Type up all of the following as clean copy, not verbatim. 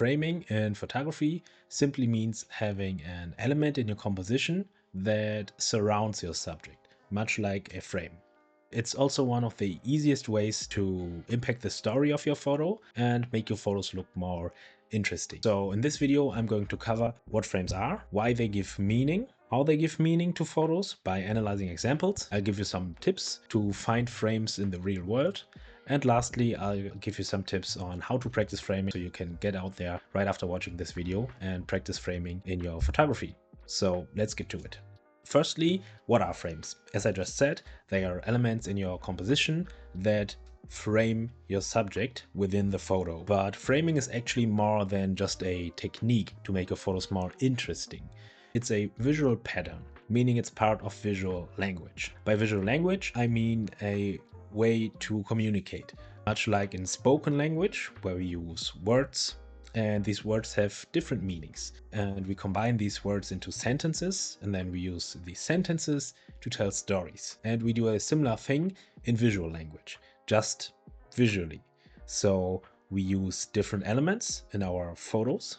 Framing in photography simply means having an element in your composition that surrounds your subject, much like a frame. It's also one of the easiest ways to impact the story of your photo and make your photos look more interesting. So in this video, I'm going to cover what frames are, why they give meaning, how they give meaning to photos by analyzing examples. I'll give you some tips to find frames in the real world. And lastly, I'll give you some tips on how to practice framing so you can get out there right after watching this video and practice framing in your photography. So let's get to it. Firstly, what are frames? As I just said, they are elements in your composition that frame your subject within the photo. But framing is actually more than just a technique to make your photos more interesting. It's a visual pattern, meaning it's part of visual language. By visual language, I mean a way to communicate, much like in spoken language, where we use words, and these words have different meanings. And we combine these words into sentences, and then we use these sentences to tell stories. And we do a similar thing in visual language, just visually. So we use different elements in our photos,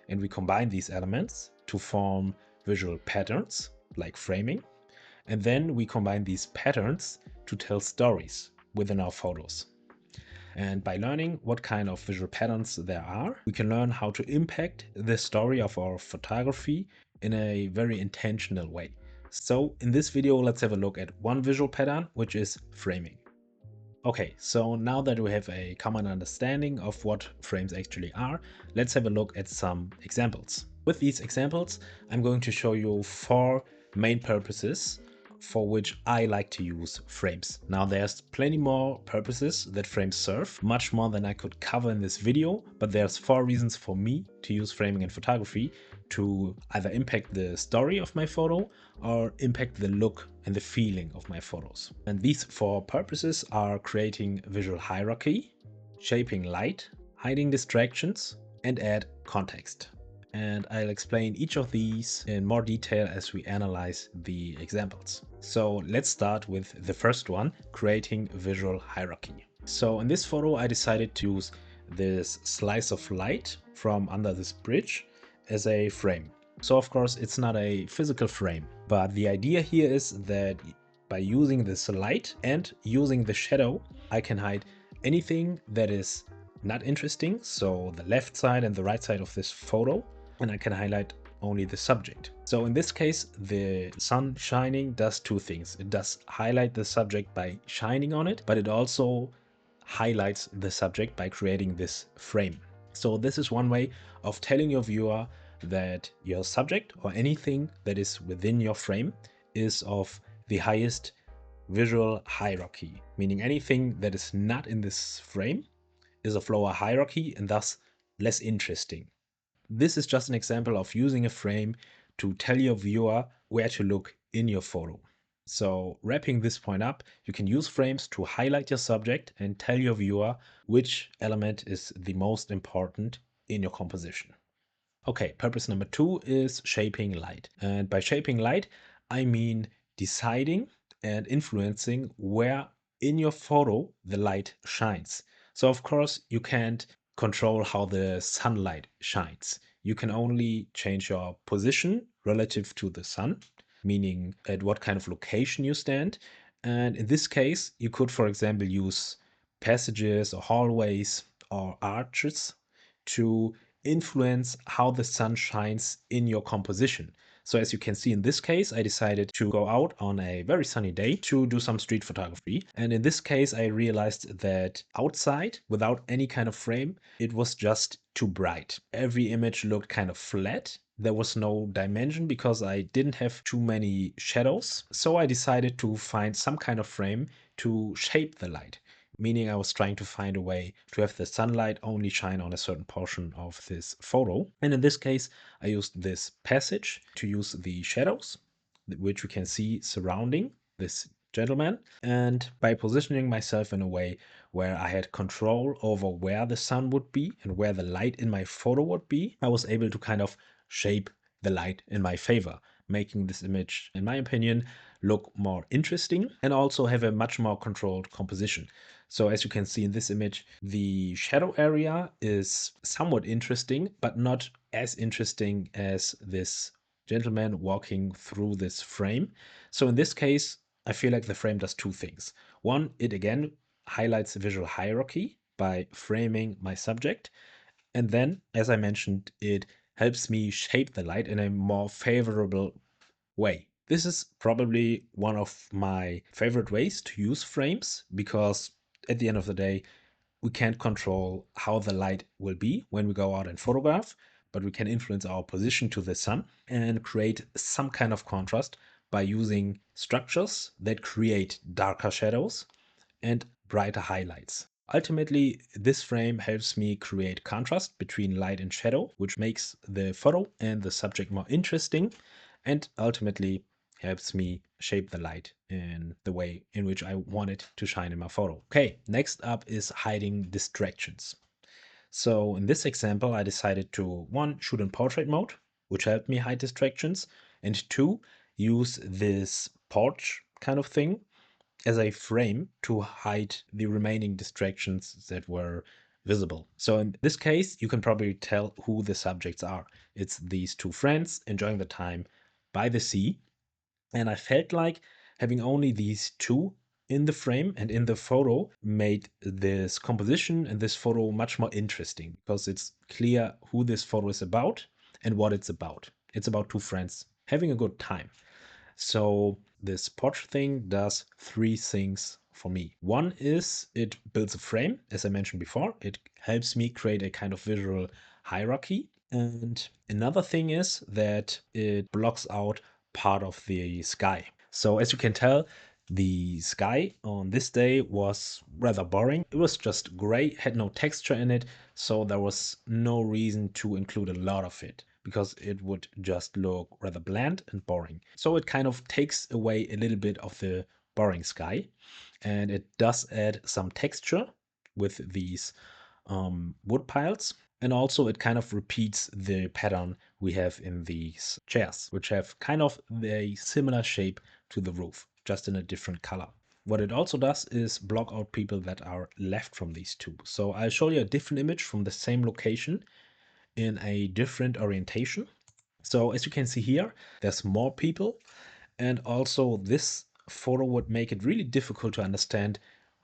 and we combine these elements to form visual patterns, like framing. And then we combine these patterns to tell stories within our photos. And by learning what kind of visual patterns there are, we can learn how to impact the story of our photography in a very intentional way. So in this video, let's have a look at one visual pattern, which is framing. Okay, so now that we have a common understanding of what frames actually are, let's have a look at some examples. With these examples, I'm going to show you 4 main purposes for which I like to use frames. Now there's plenty more purposes that frames serve, much more than I could cover in this video, but there's 4 reasons for me to use framing in photography to either impact the story of my photo or impact the look and the feeling of my photos. And these 4 purposes are creating visual hierarchy, shaping light, hiding distractions, and add context. And I'll explain each of these in more detail as we analyze the examples. So let's start with the first one, creating visual hierarchy. So in this photo, I decided to use this slice of light from under this bridge as a frame. So of course, it's not a physical frame, but the idea here is that by using this light and using the shadow, I can hide anything that is not interesting, so the left side and the right side of this photo, and I can highlight only the subject. So in this case, the sun shining does 2 things. It does highlight the subject by shining on it, but it also highlights the subject by creating this frame. So this is one way of telling your viewer that your subject or anything that is within your frame is of the highest visual hierarchy, meaning anything that is not in this frame is of lower hierarchy and thus less interesting. This is just an example of using a frame to tell your viewer where to look in your photo. So wrapping this point up, you can use frames to highlight your subject and tell your viewer which element is the most important in your composition. Okay, purpose number 2 is shaping light. And by shaping light, I mean deciding and influencing where in your photo the light shines. So of course, you can't control how the sunlight shines. You can only change your position relative to the sun, meaning at what kind of location you stand. And in this case, you could, for example, use passages or hallways or arches to influence how the sun shines in your composition. So as you can see in this case, I decided to go out on a very sunny day to do some street photography. And in this case, I realized that outside, without any kind of frame, it was just too bright. Every image looked kind of flat. There was no dimension because I didn't have too many shadows. So I decided to find some kind of frame to shape the light, meaning I was trying to find a way to have the sunlight only shine on a certain portion of this photo. And in this case, I used this passage to use the shadows, which we can see surrounding this gentleman. And by positioning myself in a way where I had control over where the sun would be and where the light in my photo would be, I was able to kind of shape the light in my favor, making this image, in my opinion, look more interesting and also have a much more controlled composition. So as you can see in this image, the shadow area is somewhat interesting, but not as interesting as this gentleman walking through this frame. So in this case, I feel like the frame does two things. One, it again highlights the visual hierarchy by framing my subject. And then, as I mentioned, it helps me shape the light in a more favorable way. This is probably one of my favorite ways to use frames because at the end of the day, we can't control how the light will be when we go out and photograph, but we can influence our position to the sun and create some kind of contrast by using structures that create darker shadows and brighter highlights. Ultimately, this frame helps me create contrast between light and shadow, which makes the photo and the subject more interesting and ultimately helps me shape the light in the way in which I want it to shine in my photo. Okay, next up is hiding distractions. So in this example, I decided to one, shoot in portrait mode, which helped me hide distractions, and two, use this porch kind of thing as a frame to hide the remaining distractions that were visible. So in this case, you can probably tell who the subjects are. It's these two friends enjoying the time by the sea. And I felt like having only these two in the frame and in the photo made this composition and this photo much more interesting because it's clear who this photo is about and what it's about. It's about two friends having a good time. So this Podge thing does three things for me. One is it builds a frame, as I mentioned before. It helps me create a kind of visual hierarchy. And another thing is that it blocks out part of the sky. So as you can tell, the sky on this day was rather boring. It was just gray, had no texture in it, so there was no reason to include a lot of it because it would just look rather bland and boring. So it kind of takes away a little bit of the boring sky, and it does add some texture with these wood piles. And also it kind of repeats the pattern we have in these chairs, which have kind of a similar shape to the roof, just in a different color. What it also does is block out people that are left from these two. So I'll show you a different image from the same location in a different orientation. So as you can see here, there's more people. And also this photo would make it really difficult to understand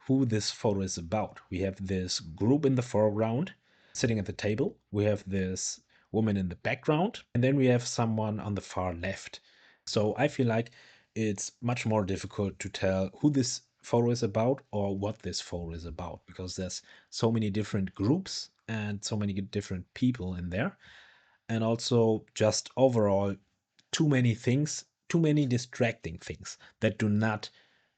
who this photo is about. We have this group in the foreground sitting at the table. We have this woman in the background, and then we have someone on the far left. So I feel like it's much more difficult to tell who this photo is about or what this photo is about because there's so many different groups and so many different people in there. And also just overall too many things, too many distracting things that do not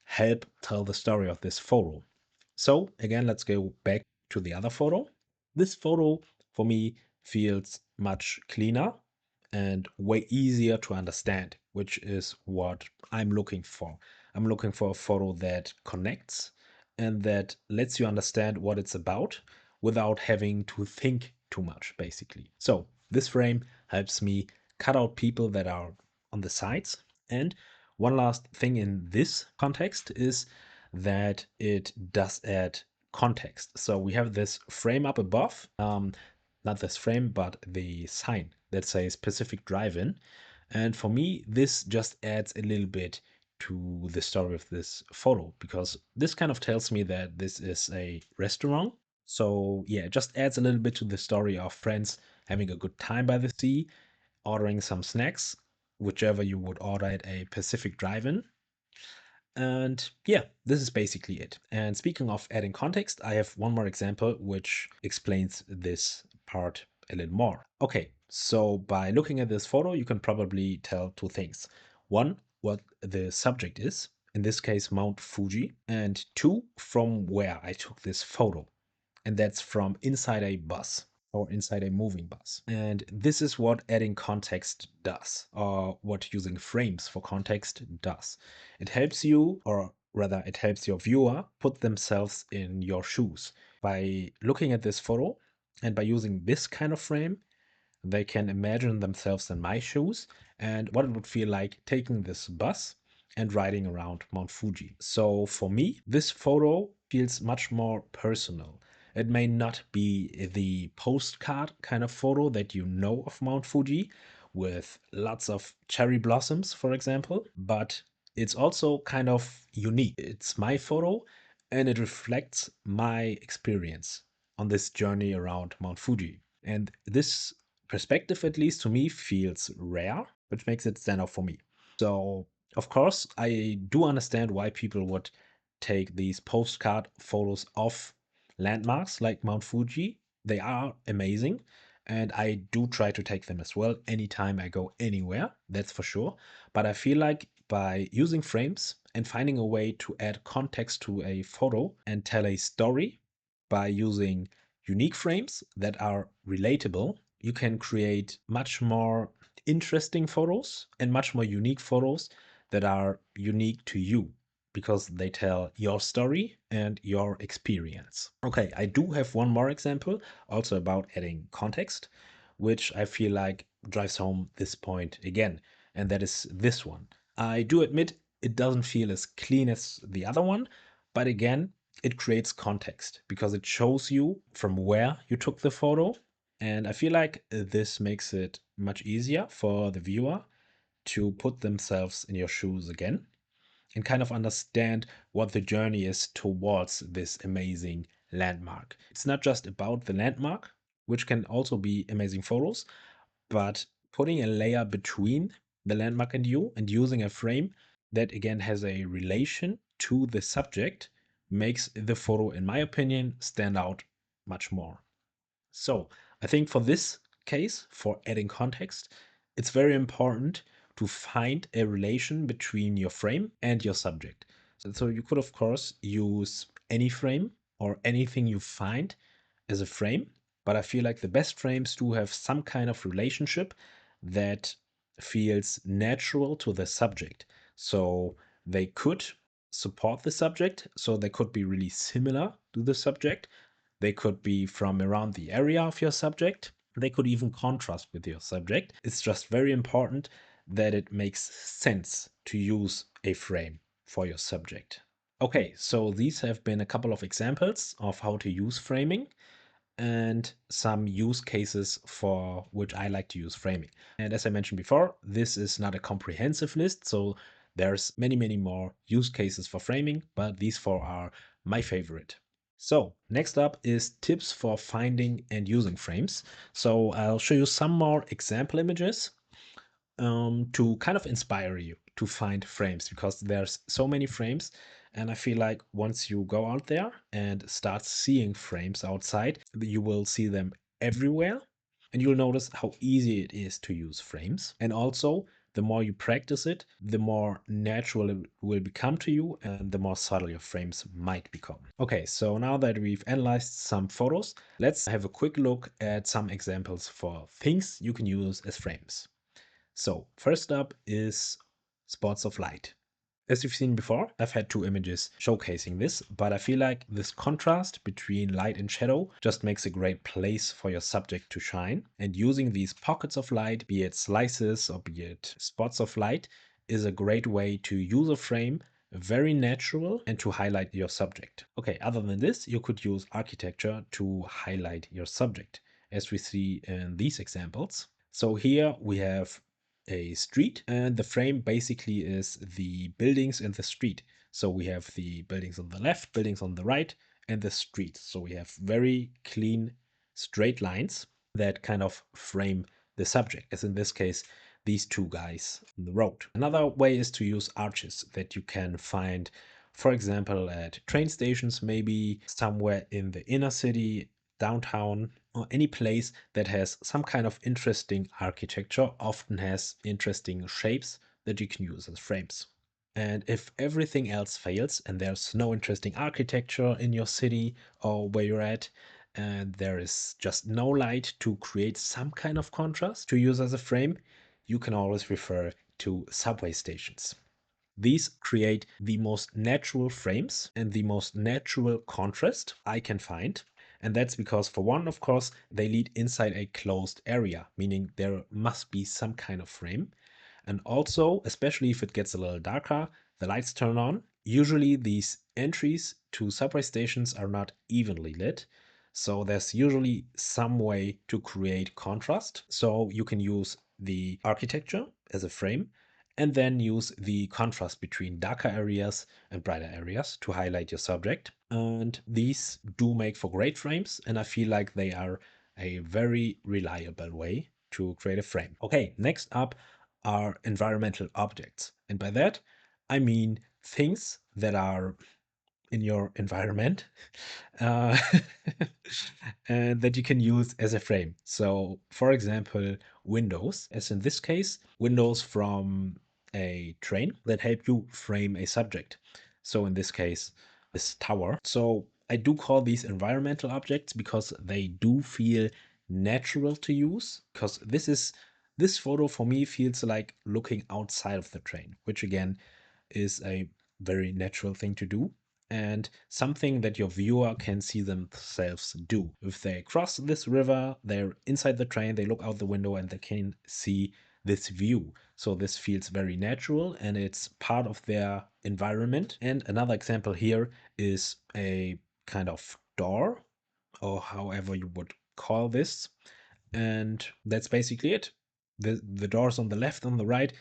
help tell the story of this photo. So again, let's go back to the other photo. This photo for me feels much cleaner and way easier to understand, which is what I'm looking for. I'm looking for a photo that connects and that lets you understand what it's about without having to think too much, basically. So this frame helps me cut out people that are on the sides. And one last thing in this context is that it does add context. So we have this frame up above, not this frame, but the sign that says Pacific Drive-In. And for me, this just adds a little bit to the story of this photo because this kind of tells me that this is a restaurant. So yeah, it just adds a little bit to the story of friends having a good time by the sea, ordering some snacks, whichever you would order at a Pacific Drive-In. And yeah, this is basically it. And speaking of adding context, I have one more example which explains this part a little more. Okay, so by looking at this photo, you can probably tell two things. One, what the subject is, in this case, Mount Fuji, and two, from where I took this photo. And that's from inside a bus or inside a moving bus. And this is what adding context does, or what using frames for context does. It helps you, or rather, it helps your viewer put themselves in your shoes. By looking at this photo and by using this kind of frame, they can imagine themselves in my shoes and what it would feel like taking this bus and riding around Mount Fuji. So for me, this photo feels much more personal. It may not be the postcard kind of photo that you know of Mount Fuji with lots of cherry blossoms, for example, but it's also kind of unique. It's my photo and it reflects my experience on this journey around Mount Fuji. And this perspective, at least to me, feels rare, which makes it stand out for me. So, of course, I do understand why people would take these postcard photos of landmarks like Mount Fuji. They are amazing, and I do try to take them as well anytime I go anywhere, that's for sure. But I feel like by using frames and finding a way to add context to a photo and tell a story by using unique frames that are relatable, you can create much more interesting photos and much more unique photos that are unique to you because they tell your story and your experience. Okay, I do have one more example also about adding context, which I feel like drives home this point again, and that is this one. I do admit it doesn't feel as clean as the other one, but again, it creates context because it shows you from where you took the photo. And I feel like this makes it much easier for the viewer to put themselves in your shoes again and kind of understand what the journey is towards this amazing landmark. It's not just about the landmark, which can also be amazing photos, but putting a layer between the landmark and you and using a frame that again has a relation to the subject makes the photo, in my opinion, stand out much more. So I think for this case, for adding context, it's very important to find a relation between your frame and your subject. So you could, of course, use any frame or anything you find as a frame, but I feel like the best frames do have some kind of relationship that feels natural to the subject. So they could support the subject, so they could be really similar to the subject, they could be from around the area of your subject. They could even contrast with your subject. It's just very important that it makes sense to use a frame for your subject. Okay, so these have been a couple of examples of how to use framing and some use cases for which I like to use framing. And as I mentioned before, this is not a comprehensive list, so there's many more use cases for framing, but these four are my favorite. So next up is tips for finding and using frames. So I'll show you some more example images to kind of inspire you to find frames because there's so many frames. And I feel like once you go out there and start seeing frames outside, you will see them everywhere. And you'll notice how easy it is to use frames. And also, the more you practice it, the more natural it will become to you and the more subtle your frames might become. Okay, so now that we've analyzed some photos, let's have a quick look at some examples for things you can use as frames. So first up is spots of light. As you've seen before, I've had two images showcasing this, but I feel like this contrast between light and shadow just makes a great place for your subject to shine. And using these pockets of light, be it slices or be it spots of light, is a great way to use a frame very natural and to highlight your subject. Okay, other than this, you could use architecture to highlight your subject, as we see in these examples. So here we have a street, and the frame basically is the buildings in the street. So we have the buildings on the left, buildings on the right, and the street. So we have very clean, straight lines that kind of frame the subject, as in this case, these two guys on the road. Another way is to use arches that you can find, for example, at train stations, maybe somewhere in the inner city, downtown, or any place that has some kind of interesting architecture often has interesting shapes that you can use as frames. And if everything else fails and there's no interesting architecture in your city or where you're at, and there is just no light to create some kind of contrast to use as a frame, you can always refer to subway stations. These create the most natural frames and the most natural contrast I can find. And that's because, for one, of course, they lead inside a closed area, meaning there must be some kind of frame. And also, especially if it gets a little darker, the lights turn on. Usually, these entries to subway stations are not evenly lit. So, there's usually some way to create contrast. So, you can use the architecture as a frame and then use the contrast between darker areas and brighter areas to highlight your subject. And these do make for great frames, and I feel like they are a very reliable way to create a frame. Okay, next up are environmental objects. And by that, I mean things that are in your environment uh, and that you can use as a frame. So, for example, windows, as in this case, windows from a train that help you frame a subject. So, in this case, this tower. So, I do call these environmental objects because they do feel natural to use. Because this photo for me feels like looking outside of the train, which again is a very natural thing to do and something that your viewer can see themselves do. If they cross this river, they're inside the train, they look out the window and they can see this view. So this feels very natural and it's part of their environment. And another example here is a kind of door or however you would call this. And that's basically it. The doors on the left, on the right,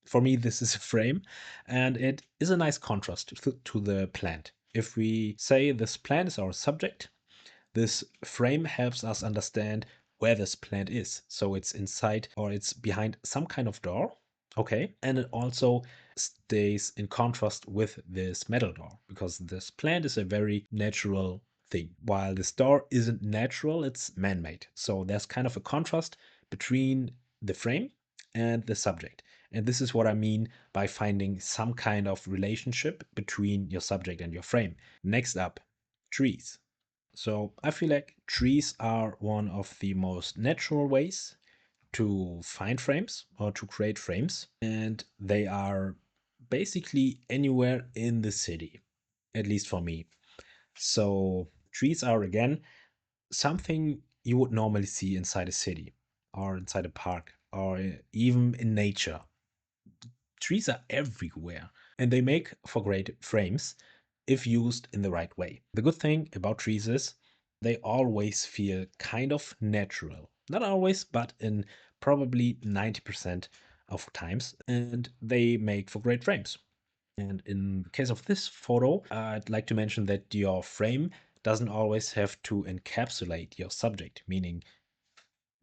for me, this is a frame, and it is a nice contrast to the plant. If we say this plant is our subject, this frame helps us understand where this plant is. So it's inside or it's behind some kind of door. Okay. And it also stays in contrast with this metal door because this plant is a very natural thing. While this door isn't natural, it's man made. So there's kind of a contrast between the frame and the subject. And this is what I mean by finding some kind of relationship between your subject and your frame. Next up, trees. So I feel like trees are one of the most natural ways to find frames or to create frames, and they are basically anywhere in the city, at least for me. So trees are again something you would normally see inside a city or inside a park or even in nature. Trees are everywhere and they make for great frames if used in the right way. The good thing about trees is they always feel kind of natural. Not always, but in probably 90% of times, and they make for great frames. And in the case of this photo, I'd like to mention that your frame doesn't always have to encapsulate your subject, meaning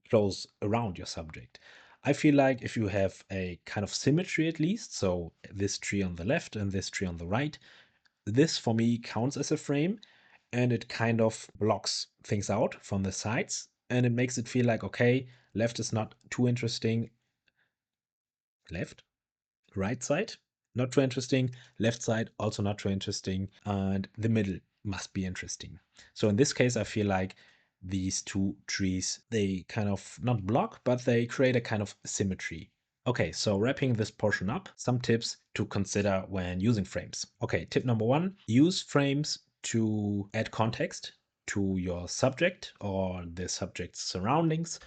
close around your subject. I feel like if you have a kind of symmetry at least, so this tree on the left and this tree on the right, this for me counts as a frame and it kind of blocks things out from the sides and it makes it feel like, okay, left is not too interesting. Left? Right side, not too interesting. Left side, also not too interesting. And the middle must be interesting. So in this case, I feel like these two trees, they kind of not block, but they create a kind of symmetry. Okay, so wrapping this portion up, some tips to consider when using frames. Okay, tip number one, use frames to add context to your subject or the subject's surroundings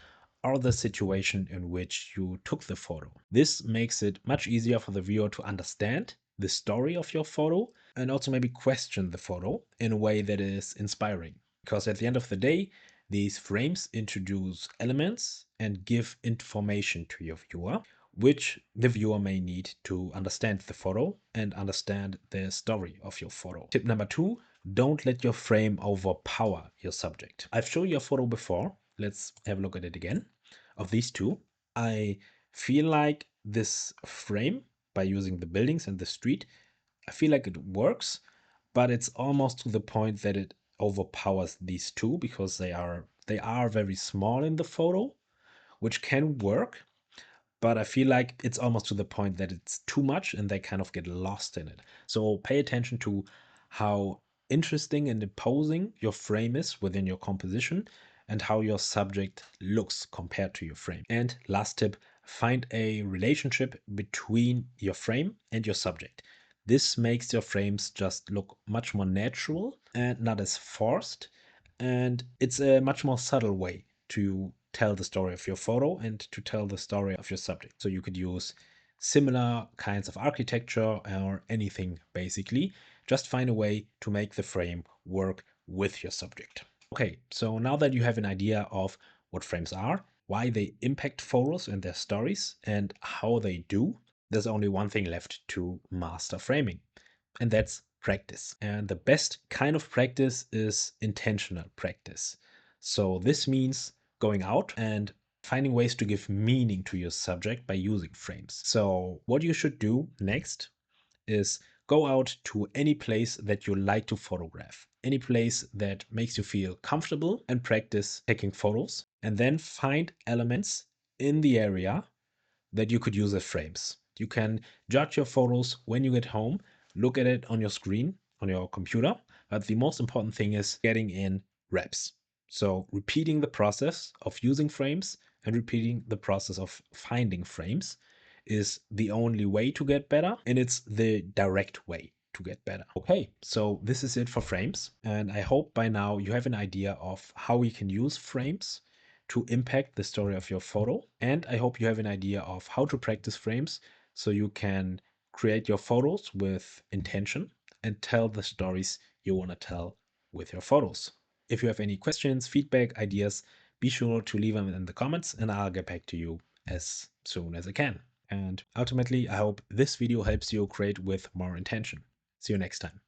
or the situation in which you took the photo. This makes it much easier for the viewer to understand the story of your photo and also maybe question the photo in a way that is inspiring. Because at the end of the day, these frames introduce elements and give information to your viewer, which the viewer may need to understand the photo and understand the story of your photo. Tip number two, don't let your frame overpower your subject. I've shown you a photo before. Let's have a look at it again of these two. I feel like this frame, by using the buildings and the street, I feel like it works, but it's almost to the point that it overpowers these two because they are very small in the photo, which can work, but I feel like it's almost to the point that it's too much and they kind of get lost in it. So pay attention to how interesting and imposing your frame is within your composition and how your subject looks compared to your frame. And last tip, find a relationship between your frame and your subject. This makes your frames just look much more natural and not as forced. And it's a much more subtle way to tell the story of your photo and to tell the story of your subject. So you could use similar kinds of architecture or anything basically. Just find a way to make the frame work with your subject. Okay, so now that you have an idea of what frames are, why they impact photos and their stories, and how they do, there's only one thing left to master framing, and that's practice. And the best kind of practice is intentional practice. So this means going out and finding ways to give meaning to your subject by using frames. So what you should do next is go out to any place that you like to photograph, any place that makes you feel comfortable, and practice taking photos. And then find elements in the area that you could use as frames. You can judge your photos when you get home, look at it on your screen, on your computer. But the most important thing is getting in reps. So repeating the process of using frames and repeating the process of finding frames is the only way to get better, and it's the direct way to get better. Okay, so this is it for frames, and I hope by now you have an idea of how we can use frames to impact the story of your photo. And I hope you have an idea of how to practice frames so you can create your photos with intention and tell the stories you want to tell with your photos. If you have any questions, feedback, ideas, be sure to leave them in the comments and I'll get back to you as soon as I can. And ultimately, I hope this video helps you create with more intention. See you next time.